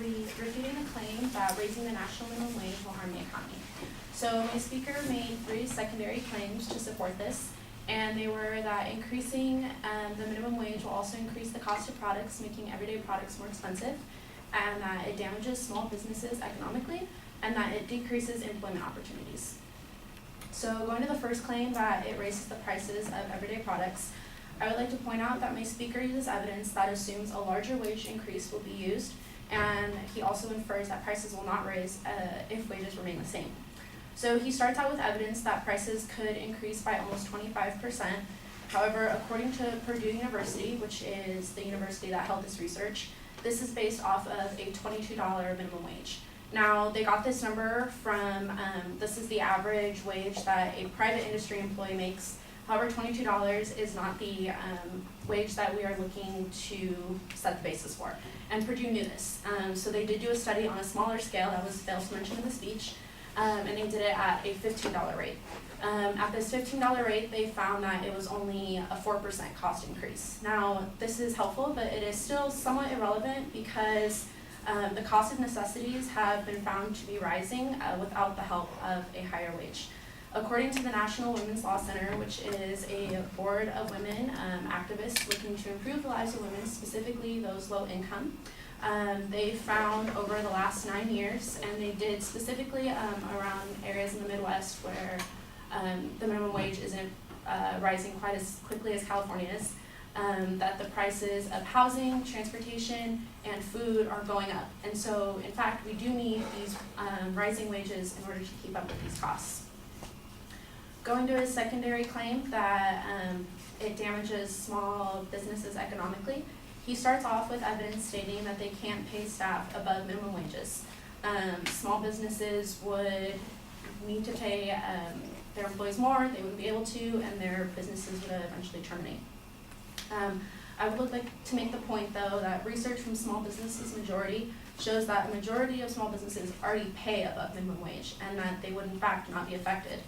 refuting the claim that raising the national minimum wage will harm the economy. So my speaker made 3 secondary claims to support this, and they were that increasing the minimum wage will also increase the cost of products, making everyday products more expensive, and that it damages small businesses economically, and that it decreases employment opportunities. So going to the first claim, that it raises the prices of everyday products, I would like to point out that my speaker uses evidence that assumes a larger wage increase will be used, and he also infers that prices will not raise if wages remain the same. So he starts out with evidence that prices could increase by almost 25%. However, according to Purdue University, which is the university that held this research, this is based off of a $22 minimum wage. Now, they got this number from, this is the average wage that a private industry employee makes. However, $22 is not the wage that we are looking to set the basis for. And Purdue knew this. So they did do a study on a smaller scale that was failed to mention in the speech, and they did it at a $15 rate. At this $15 rate, they found that it was only a 4% cost increase. Now, this is helpful, but it is still somewhat irrelevant because the cost of necessities have been found to be rising without the help of a higher wage. According to the National Women's Law Center, which is a board of women activists looking to improve the lives of women, specifically those low income, they found over the last 9 years, and they did specifically around areas in the Midwest where the minimum wage isn't rising quite as quickly as California is, that the prices of housing, transportation, and food are going up. And so, in fact, we do need these rising wages in order to keep up with these costs. Going to his secondary claim that it damages small businesses economically, he starts off with evidence stating that they can't pay staff above minimum wages. Small businesses would need to pay their employees more, they wouldn't be able to, and their businesses would eventually terminate. I would like to make the point, though, that research from Small Businesses Majority shows that a majority of small businesses already pay above minimum wage, and that they would, in fact, not be affected.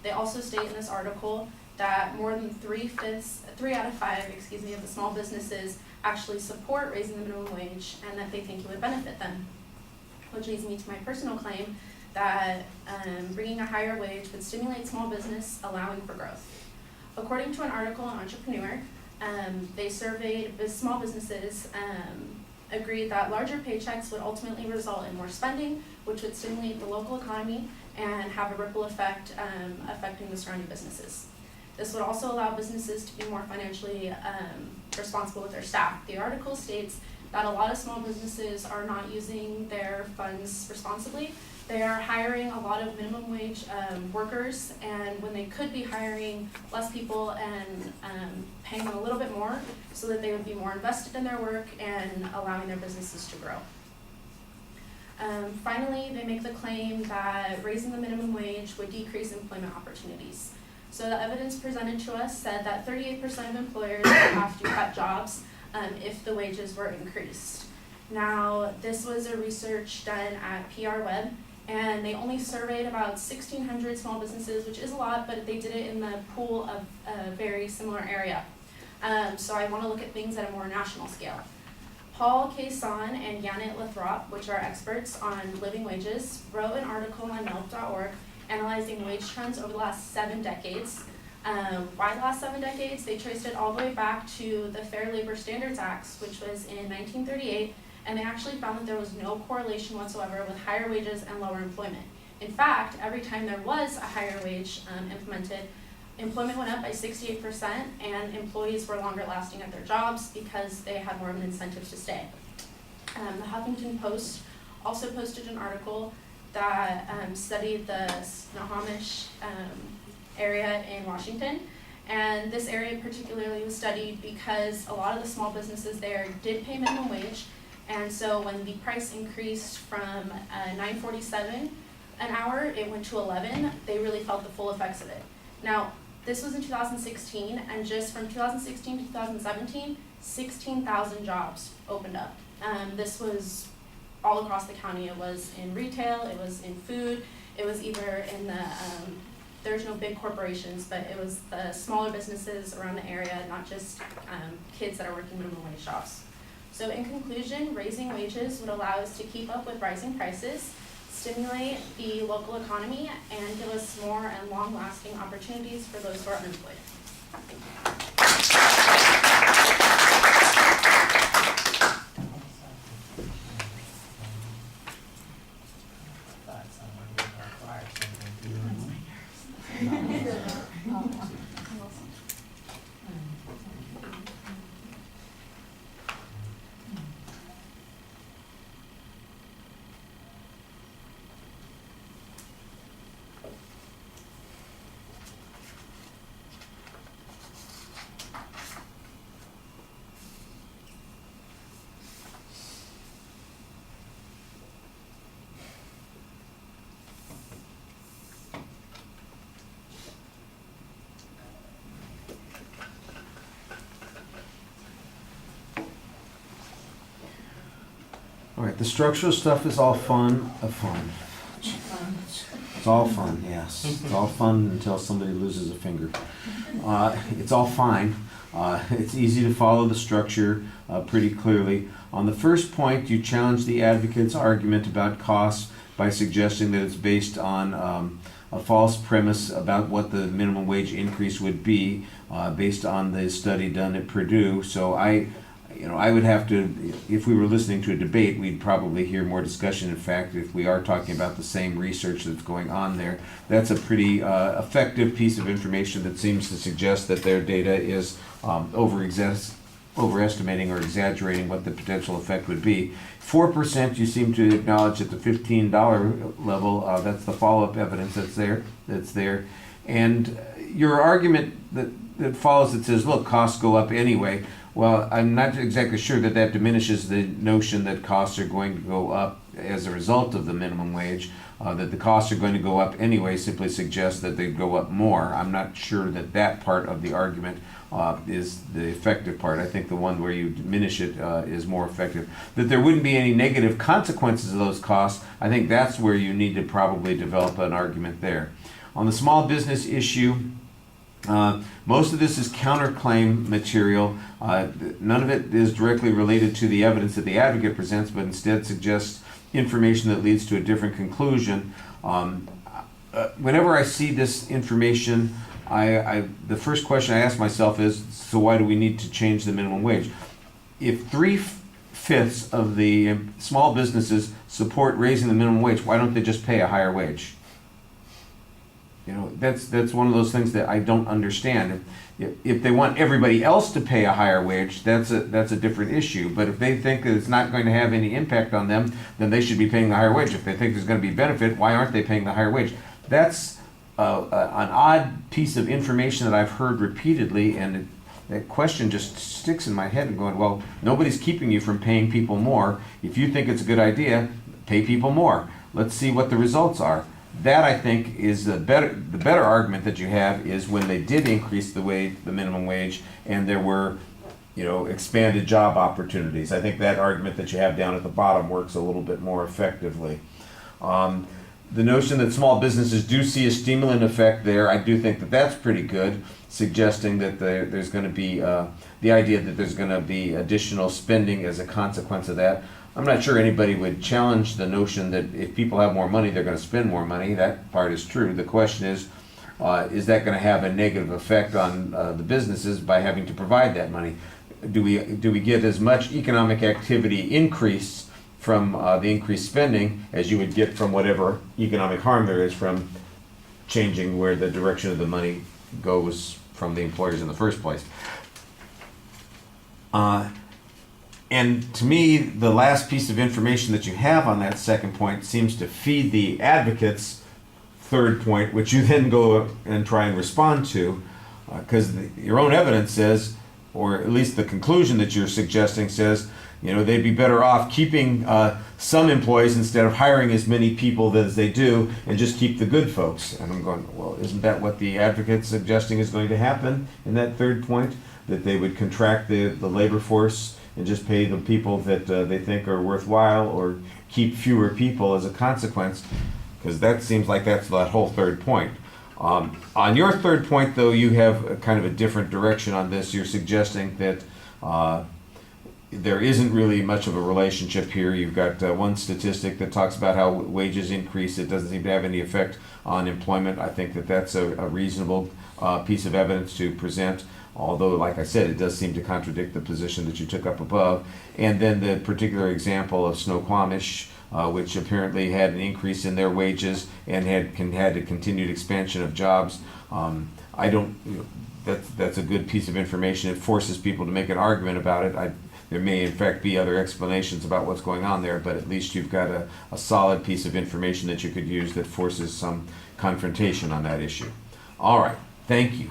They also state in this article that more than 3 out of 5, of the small businesses actually support raising the minimum wage, and that they think it would benefit them. Which leads me to my personal claim that bringing a higher wage would stimulate small business, allowing for growth. According to an article in Entrepreneur, they surveyed small businesses, agreed that larger paychecks would ultimately result in more spending, which would stimulate the local economy and have a ripple effect affecting the surrounding businesses. This would also allow businesses to be more financially responsible with their staff. The article states that a lot of small businesses are not using their funds responsibly. They are hiring a lot of minimum wage workers, and when they could be hiring less people and paying them a little bit more so that they would be more invested in their work and allowing their businesses to grow. Finally, they make the claim that raising the minimum wage would decrease employment opportunities. So the evidence presented to us said that 38% of employers would have to cut jobs if the wages were increased. Now, this was a research done at PR Web, and they only surveyed about 1,600 small businesses, which is a lot, but they did it in the pool of a very similar area. So I want to look at things at a more national scale. Paul Kaysan and Janet Lathrop, which are experts on living wages, wrote an article on Yelp.org analyzing wage trends over the last 7 decades. Why the last 7 decades? They traced it all the way back to the Fair Labor Standards Act, which was in 1938, and they actually found that there was no correlation whatsoever with higher wages and lower employment. In fact, every time there was a higher wage implemented, employment went up by 68%, and employees were longer lasting at their jobs because they had more of an incentive to stay. The Huffington Post also posted an article that studied the Snohomish area in Washington, and this area particularly was studied because a lot of the small businesses there did pay minimum wage, and so when the price increased from $9.47 an hour, it went to $11. They really felt the full effects of it. Now, this was in 2016, and just from 2016 to 2017, 16,000 jobs opened up. This was all across the county. It was in retail, it was in food, it was either in the, there's no big corporations, but it was the smaller businesses around the area, not just kids that are working minimum wage jobs. So in conclusion, raising wages would allow us to keep up with rising prices, stimulate the local economy, and give us more and long-lasting opportunities for those who are unemployed. All right, the structural stuff is all fun. It's all fun, yes. It's all fun until somebody loses a finger. It's all fine. It's easy to follow the structure pretty clearly. On the first point, you challenge the advocate's argument about costs by suggesting that it's based on a false premise about what the minimum wage increase would be based on the study done at Purdue. So I would have to, if we were listening to a debate, we'd probably hear more discussion. In fact, if we are talking about the same research that's going on there, that's a pretty effective piece of information that seems to suggest that their data is overestimating or exaggerating what the potential effect would be. 4% you seem to acknowledge at the $15 level, that's the follow-up evidence that's there. And your argument that follows that says, look, costs go up anyway. Well, I'm not exactly sure that diminishes the notion that costs are going to go up as a result of the minimum wage. That the costs are going to go up anyway simply suggests that they go up more. I'm not sure that part of the argument is the effective part. I think the one where you diminish it is more effective. That there wouldn't be any negative consequences of those costs, I think that's where you need to probably develop an argument there. On the small business issue, most of this is counterclaim material. None of it is directly related to the evidence that the advocate presents, but instead suggests information that leads to a different conclusion. Whenever I see this information, the first question I ask myself is, so why do we need to change the minimum wage? If 3/5 of the small businesses support raising the minimum wage, why don't they just pay a higher wage? That's one of those things that I don't understand. If they want everybody else to pay a higher wage, that's a different issue. But if they think that it's not going to have any impact on them, then they should be paying the higher wage. If they think there's going to be benefit, why aren't they paying the higher wage? That's an odd piece of information that I've heard repeatedly, and that question just sticks in my head and going, well, nobody's keeping you from paying people more. If you think it's a good idea, pay people more. Let's see what the results are. That, I think, is the better argument that you have is when they did increase the minimum wage and there were, expanded job opportunities. I think that argument that you have down at the bottom works a little bit more effectively. The notion that small businesses do see a stimulant effect there, I do think that that's pretty good, suggesting that there's going to be the idea that there's going to be additional spending as a consequence of that. I'm not sure anybody would challenge the notion that if people have more money, they're going to spend more money. That part is true. The question is that going to have a negative effect on the businesses by having to provide that money? Do we get as much economic activity increase from the increased spending as you would get from whatever economic harm there is from changing where the direction of the money goes from the employers in the first place? And to me, the last piece of information that you have on that second point seems to feed the advocate's third point, which you then go and try and respond to, because your own evidence says, or at least the conclusion that you're suggesting says, they'd be better off keeping some employees instead of hiring as many people as they do and just keep the good folks. And I'm going, well, isn't that what the advocate's suggesting is going to happen in that third point? That they would contract the labor force and just pay the people that they think are worthwhile, or keep fewer people as a consequence, because that seems like that's that whole third point. On your third point, though, you have kind of a different direction on this. You're suggesting that there isn't really much of a relationship here. You've got one statistic that talks about how wages increase. It doesn't seem to have any effect on employment. I think that that's a reasonable piece of evidence to present, although, like I said, it does seem to contradict the position that you took up above. And then the particular example of Snoqualmie, which apparently had an increase in their wages and had a continued expansion of jobs. I don't, that's a good piece of information. It forces people to make an argument about it. There may in fact be other explanations about what's going on there, but at least you've got a solid piece of information that you could use that forces some confrontation on that issue. All right, thank you.